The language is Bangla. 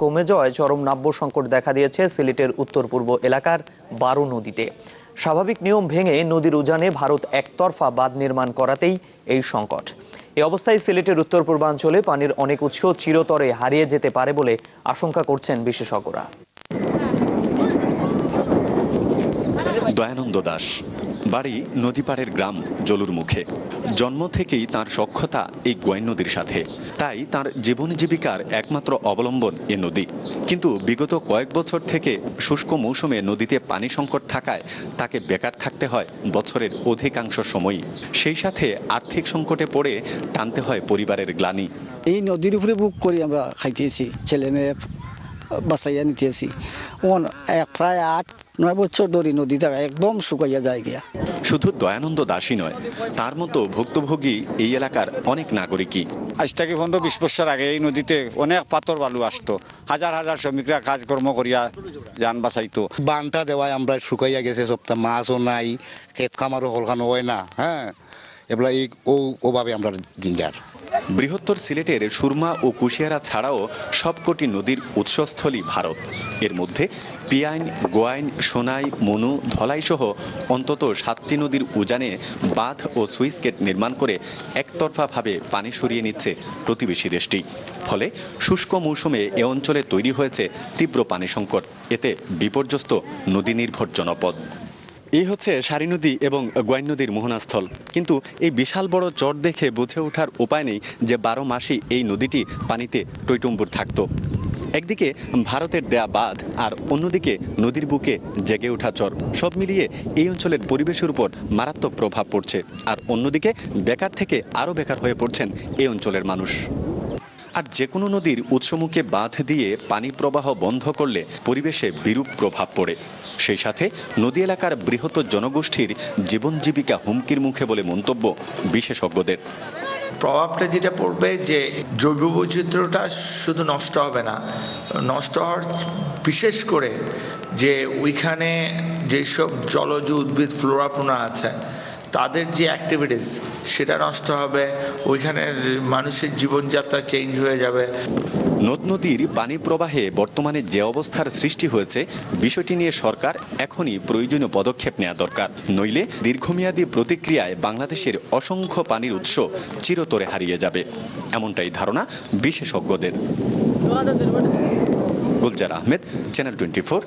কমে যাওয়ায় চরম নাব্য সংকট দেখা দিয়েছে সিলেটের উত্তর পূর্ব এলাকার ১২ নদীতে। স্বাভাবিক নিয়ম ভেঙে নদীর উজানে ভারত একতরফা বাঁধ নির্মাণ করাতেই এই সংকট। এই অবস্থায় সিলেটের উত্তর পূর্বাঞ্চলে পানির অনেক উৎস চিরতরে হারিয়ে যেতে পারে বলে আশঙ্কা করছেন বিশেষজ্ঞরা। দয়ানন্দ দাস, বাড়ি নদীপাড়ের গ্রাম জলুর মুখে। জন্ম থেকেই তার সখ্যতা এই গোয়াইন নদীর সাথে, তাই তার জীবন জীবিকার একমাত্র অবলম্বন এ নদী। কিন্তু বিগত কয়েক বছর থেকে শুষ্ক মৌসুমে নদীতে পানি সংকট থাকায় তাকে বেকার থাকতে হয় বছরের অধিকাংশ সময়ই। সেই সাথে আর্থিক সংকটে পড়ে টানতে হয় পরিবারের গ্লানি। এই নদীর উপরে বুক করি আমরা খাইতেছি, ছেলে মেয়ে বাঁচাইয়া নিতেছি। প্রায় ৮-৯ বছর ধরে নদীটা একদম শুকাইয়া যায় গিয়া। শুধু দয়ানন্দ দাসই নয়, তার মতো ভুক্তভোগী এই এলাকার অনেক নাগরিকই। আজ থেকে ১৫-২০ বছর আগে এই নদীতে অনেক পাথর বালু আসতো, হাজার হাজার শ্রমিকরা কাজকর্ম করিয়া যান বাঁচাইতো। বানটা দেওয়ায় আমরা শুকাইয়া গেছে, সবটা মাছও নাই, ক্ষেত খামারও হলখানো হয় না। এবার এই ওভাবে আমরা দিন যার। বৃহত্তর সিলেটের সুরমা ও কুশিয়ারা ছাড়াও সবকটি নদীর উৎসস্থলী ভারত। এর মধ্যে পিয়াইন, গোয়াইন, সোনাই, মনু, ধলাই সহ অন্তত ৭টি নদীর উজানে বাঁধ ও সুইচ গেট নির্মাণ করে একতরফাভাবে পানি সরিয়ে নিচ্ছে প্রতিবেশী দেশটি। ফলে শুষ্ক মৌসুমে এ অঞ্চলে তৈরি হয়েছে তীব্র পানি সংকট। এতে বিপর্যস্ত নদী নির্ভর জনপদ। এই হচ্ছে সারি নদী এবং গোয়াইন নদীর মোহনাস্থল। কিন্তু এই বিশাল বড় চর দেখে বুঝে ওঠার উপায় নেই যে ১২ মাসই এই নদীটি পানিতে টইটুম্বুর থাকত। একদিকে ভারতের দেয়া বাঁধ আর অন্যদিকে নদীর বুকে জেগে ওঠা চর, সব মিলিয়ে এই অঞ্চলের পরিবেশের উপর মারাত্মক প্রভাব পড়ছে। আর অন্যদিকে বেকার থেকে আরও বেকার হয়ে পড়ছেন এই অঞ্চলের মানুষ। আর যে কোনো নদীর উৎসমুখে বাঁধ দিয়ে পানি প্রবাহ বন্ধ করলে পরিবেশে বিরূপ প্রভাব পড়ে। সেই সাথে নদী এলাকার বৃহত্তর জনগোষ্ঠীর জীবন জীবিকা হুমকির মুখে বলে মন্তব্য বিশেষজ্ঞদের। প্রভাবটা যেটা পড়বে যে জৈব বৈচিত্র্যটা শুধু নষ্ট হবে না, নষ্ট হওয়ার বিশেষ করে যে ওইখানে যেসব জলজ উদ্ভিদ ফ্লোরা আছে তাদের যে অ্যাক্টিভিটিস সেটা নষ্ট হবে, ওইখানের মানুষের জীবনযাত্রা চেঞ্জ হয়ে যাবে। নদ নদীর পানি প্রবাহে বর্তমানে যে অবস্থার সৃষ্টি হয়েছে, বিষয়টি নিয়ে সরকার এখনই প্রয়োজনীয় পদক্ষেপ নেওয়া দরকার। নইলে দীর্ঘমেয়াদী প্রতিক্রিয়ায় বাংলাদেশের অসংখ্য পানির উৎস চিরতরে হারিয়ে যাবে, এমনটাই ধারণা বিশেষজ্ঞদের। গুলজার আহমেদ, চ্যানেল 24।